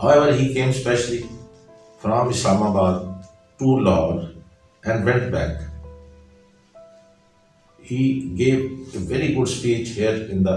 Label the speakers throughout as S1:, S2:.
S1: However, he came specially from Islamabad to Lahore and went back. He gave a very good speech here in the,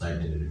S1: 1980।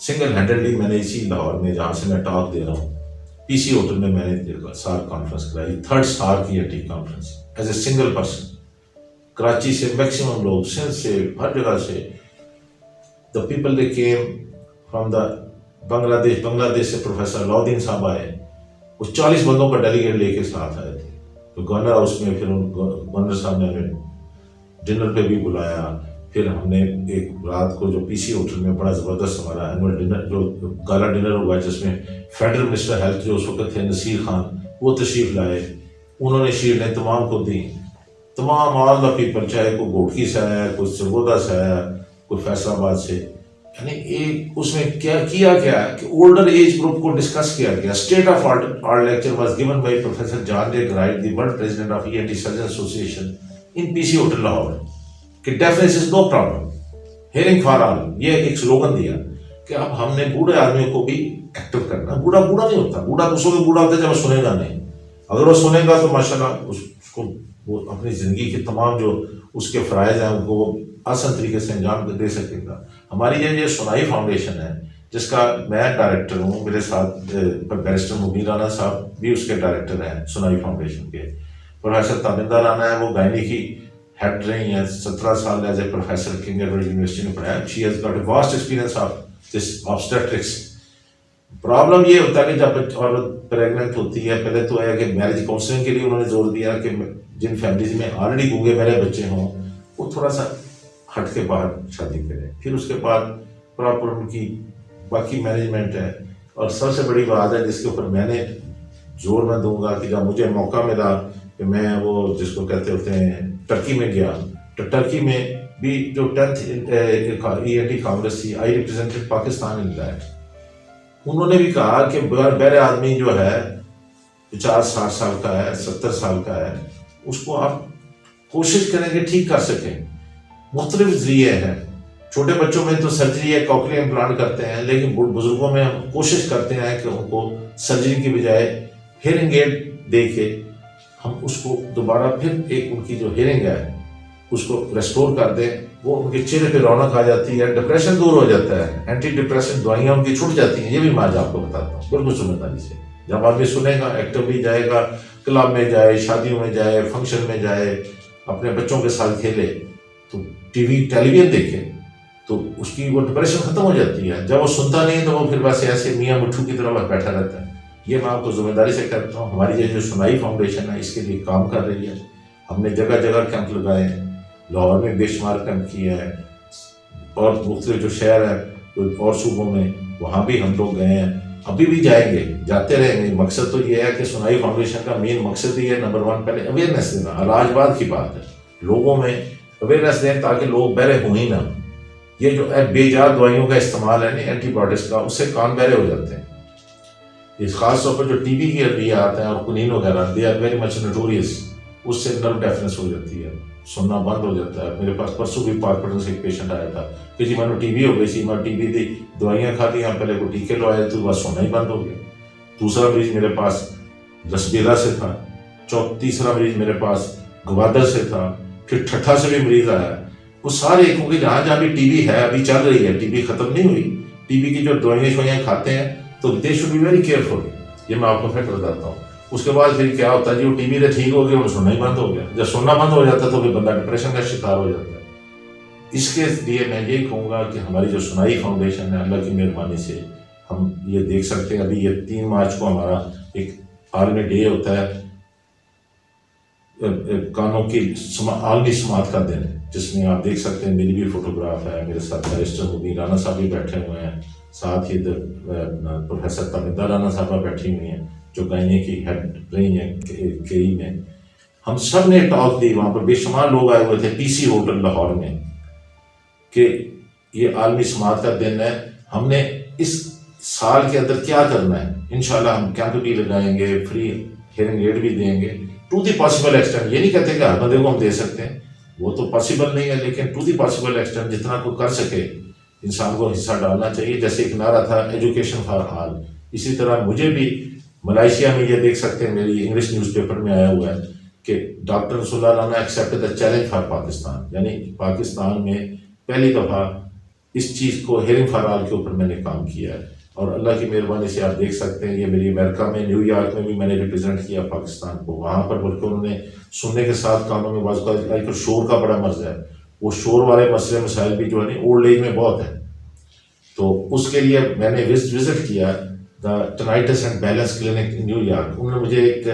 S1: Single handedly میں نے اسی لاہور میں جہاں سے میں talk دے رہا ہوں پی سی ہوٹل میں نے سار کانفرنس کرائی، 3rd اسٹار کی tea conference as a single person. Karachi سے میکسیمم لوگ، سندھ سے، ہر جگہ سے. The people they came from the Bangladesh سے پروفیسر لاؤدین صاحب آئے، وہ 40 بندوں کا ڈیلیگیٹ لے کے ساتھ آئے تھے. تو گورنر ہاؤس میں پھر گورنر صاحب نے ہمیں ڈنر پہ بھی بلایا. پھر ہم نے ایک رات کو جو پی سی ہوٹل میں بڑا زبردست ہمارا اینول ڈنر، جو گالا ڈنر ہوا، جس میں فیڈرل منسٹر ہیلتھ جو اس وقت تھے نصیر خان، وہ تشریف لائے. انہوں نے شیلڈیں تمام کو دیں، تمام آل دا پیپل، چاہے کوئی گوٹکی سے آیا، کوئی سرگودا سے آیا، کوئی فیصل آباد سے. یعنی ایک اس میں کیا کہ اولڈر ایج گروپ کو ڈسکس کیا گیا. State of art lecture was given by professor John de Grait, the world president of E N T surgeon association in P C hotel Lahore, کہ defence is no problem, hearing for all. یہ ایک slogan دیا کہ اب ہم نے بوڑھے آدمیوں کو بھی ایکٹیو کرنا. بوڑھا نہیں ہوتا، بوڑھا تو اس وقت بوڑھا ہوتا ہے جب وہ سنے گا نہیں. اگر وہ سنے گا تو ماشاءاللہ اس کو وہ اپنی زندگی کے تمام جو اس کے فرائض ہیں ان کو وہ آسان طریقے سے انجام دے سکے گا. ہماری یہ سنائی فاؤنڈیشن ہے جس کا میں ڈائریکٹر ہوں، میرے ساتھ بیرسٹر مبین رانا صاحب بھی اس کے ڈائریکٹر ہیں سنائی فاؤنڈیشن کے. پروفیسر تابندہ رانا ہے، وہ گائنی کی ہیڈ رہی ہیں، 17 سال as a professor King Edward university میں پڑھایا. She has got a vast experience of this obstetrics. Problem یہ ہوتا ہے کہ جب عورت پریگننٹ ہوتی ہے، پہلے تو ہے کہ میرج کاؤنسلنگ کے لیے انہوں نے زور دیا کہ جن فیملیز میں آلریڈی گونگے میرے بچے ہوں وہ تھوڑا سا ہٹ کے باہر شادی کریں. پھر اس کے بعد پراپر ان کی باقی مینجمنٹ ہے. اور سب سے بڑی بات ہے جس کے اوپر میں نے زور میں دوں گا کہ جب مجھے موقع ملا کہ میں وہ جس کو کہتے ہوتے ہیں ٹرکی میں گیا، تو ٹرکی میں بھی جو 10th ای این ٹی کانگریس تھی، آئی ریپرزینٹیڈ پاکستان ان دیٹ. انہوں نے بھی کہا کہ بڑے آدمی جو ہے 50-60 سال کا ہے، 70 سال کا ہے، اس کو آپ کوشش کریں کہ ٹھیک کر سکیں. مختلف ذریعے ہیں. چھوٹے بچوں میں تو سرجری یا کوکلی امپلانٹ کرتے ہیں، لیکن بزرگوں میں ہم کوشش کرتے ہیں کہ ان کو سرجری کی بجائے ہیئرنگ ایڈ دے کے ہم اس کو دوبارہ پھر ایک ان کی جو ہیئرنگ ہے اس کو ریسٹور کر دیں. وہ ان کے چہرے پہ رونق آ جاتی ہے، ڈپریشن دور ہو جاتا ہے، اینٹی ڈپریشن دوائیاں ان کی چھوٹ جاتی ہیں. یہ بھی میں آج آپ کو بتاتا ہوں بالکل ذمہ داری سے. جب آدمی سنے گا، ایکٹیو بھی جائے گا، کلب میں جائے، شادیوں میں جائے، فنکشن میں جائے، اپنے بچوں کے ساتھ کھیلے، تو ٹی ویژن دیکھے تو اس کی وہ ڈپریشن ختم ہو جاتی ہے. جب وہ سنتا نہیں تو وہ پھر بس ایسے میاں مٹھو کی طرح بیٹھا رہتا ہے. یہ میں آپ کو ذمہ داری سے کہتا ہوں. ہماری یہ جو سنائی فاؤنڈیشن ہے اس کے لیے کام کر رہی ہے. ہم نے جگہ جگہ کیمپ لگائے ہیں، لاہور میں بے شمار کیمپ کیے ہیں، اور مختلف جو شہر ہیں اور صوبوں میں وہاں بھی ہم لوگ گئے ہیں، ابھی بھی جائیں گے، جاتے رہیں گے. مقصد تو یہ ہے کہ سنائی فاؤنڈیشن کا مین مقصد یہ ہے، نمبر 1 پہلے اویئرنیس دینا. علاج بعد کی بات ہے، لوگوں میں اویئرنیس دیں تاکہ لوگ بہرے ہوں ہی نہ. یہ جو بے جا دوائیوں کا استعمال ہے نا، اینٹی بایوٹکس کا، اس سے کان بہرے ہو جاتے ہیں. اس خاص طور پر جو ٹی بی کے ادویات ہیں اور کنین وغیرہ، they are very much notorious. اس سے نرو ڈیفنس ہو جاتی ہے، سننا بند ہو جاتا ہے. میرے پاس پرسوں بھی پارپٹن سے ایک پیشنٹ آیا تھا کہ جی میں نے ٹی بی ہو گئی سی، میں ٹی بی دی دوائیاں کھا لی، پہلے کو ٹیکے لوائے تو بس سننا ہی بند ہو گیا. دوسرا مریض میرے پاس لسبیلا سے تھا. تیسرا مریض میرے پاس گوادر سے تھا. پھر ٹھٹھا سے بھی مریض آیا. وہ سارے کیونکہ جہاں جہاں بھی ٹی بی ہے، ابھی چل رہی ہے، ٹی بی ختم نہیں ہوئی. ٹی بی کی جو دوائیاں کھاتے ہیں تو they should be very careful. یہ میں آپ کو فیکٹ بتاتا ہوں. اس کے بعد پھر کیا ہوتا ہے جی، وہ ٹی بی سے ٹھیک ہو گیا، وہ سننا ہی بند ہو گیا. جب سننا بند ہو جاتا ہے تو پھر بندہ ڈپریشن کا شکار ہو جاتا ہے. اس کے لیے میں یہی کہوں گا کہ ہماری جو سنائی فاؤنڈیشن ہے، اللہ کی مہربانی سے ہم یہ دیکھ سکتے ہیں. ابھی یہ 3 مارچ کو ہمارا ایک عالمی ڈے ہوتا ہے، کانوں کی عالمی سماعت کا دن، جس میں آپ دیکھ سکتے ہیں میری بھی فوٹوگراف ہے. میرے ساتھ بیرسٹر مبین رانا صاحب بھی بیٹھے ہوئے ہیں، ساتھ ہی پروفیسر تابندہ رانا صاحبہ بیٹھی ہوئی ہیں جو گائنی کی ہیڈ رہی ہیں کئی میں. ہم سب نے ٹاک دی، وہاں پر بے شمار لوگ آئے ہوئے تھے پی سی ہوٹل لاہور میں، کہ یہ عالمی سماعت کا دن ہے. ہم نے اس سال کے اندر کیا کرنا ہے، انشاءاللہ ہم کیمپ بھی لگائیں گے، فری ہیئرنگ ایڈ بھی دیں گے ٹو دی پاسبل ایکسٹینٹ. یہ نہیں کہتے کہ ہر بندے کو ہم دے سکتے ہیں، وہ تو پاسبل نہیں ہے، لیکن ٹو دی پاسبل ایکسٹینٹ جتنا کوئی کر سکے انسان کو حصہ ڈالنا چاہیے. جیسے ایک نعرہ تھا ایجوکیشن فار آل، اسی طرح مجھے بھی ملائیشیا میں یہ دیکھ سکتے ہیں، میری انگلش نیوز پیپر میں آیا ہوا ہے کہ doctor Rasool Allah Rana accept the challenge for Pakistan. یعنی پاکستان میں پہلی دفعہ اس چیز کو ہیئرنگ فار آل کے اوپر میں نے کام کیا ہے، اور اللہ کی مہربانی سے آپ دیکھ سکتے ہیں یہ میری امریکہ میں نیو یارک میں بھی میں نے ریپرزینٹ کیا پاکستان کو، وہاں پر بلکہ انہوں نے سننے کے ساتھ کانوں میں بعض اوقات شور کا بڑا مرض ہے، وہ شور والے مسئلے مسائل بھی جو ہے نا اولڈ ایج میں بہت ہے، تو اس کے لیے میں نے وزٹ کیا the tinnitus and balance clinic New York. انہوں نے مجھے ایک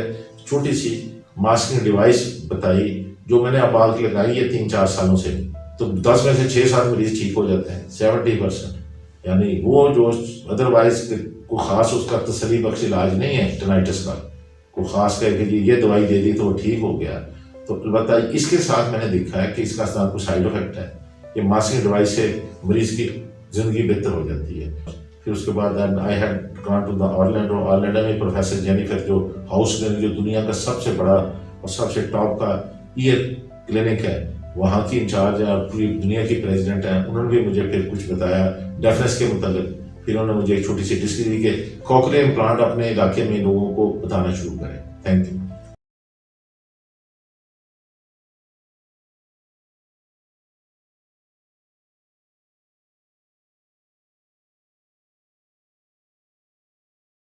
S1: چھوٹی سی ماسکنگ ڈیوائس بتائی جو میں نے اب آ کے لگائی ہے 3-4 سالوں سے، تو 10 میں سے 6-7 مریض ٹھیک ہو جاتے ہیں 70%. یعنی وہ جو ادروائز کوئی خاص اس کا تسلی بخش علاج نہیں ہے ٹنائٹس کا، کوئی خاص کہہ کہ یہ دوائی دے دی تو وہ ٹھیک ہو گیا، تو البتہ اس کے ساتھ میں نے دیکھا ہے کہ اس کا کوئی سائیڈ افیکٹ ہے، یہ ماسکنگ ڈیوائس سے مریض کی زندگی بہتر ہو جاتی ہے. پھر اس کے بعد آئی ہیڈ گان ٹو دا آرلینڈو میں پروفیسر جینیفر جو ہاؤس کلینک جو دنیا کا سب سے بڑا اور سب سے ٹاپ کا ایئر کلینک ہے، وہاں کی انچارج ہے اور پوری دنیا کی پریزیڈنٹ ہیں، انہوں نے بھی مجھے پھر کچھ بتایا ڈیفنس کے متعلق. پھر انہوں نے مجھے ایک چھوٹی سی ڈسکری دی کہ کوکلیئر امپلانٹ اپنے علاقے میں لوگوں کو بتانا شروع کریں. Thank you.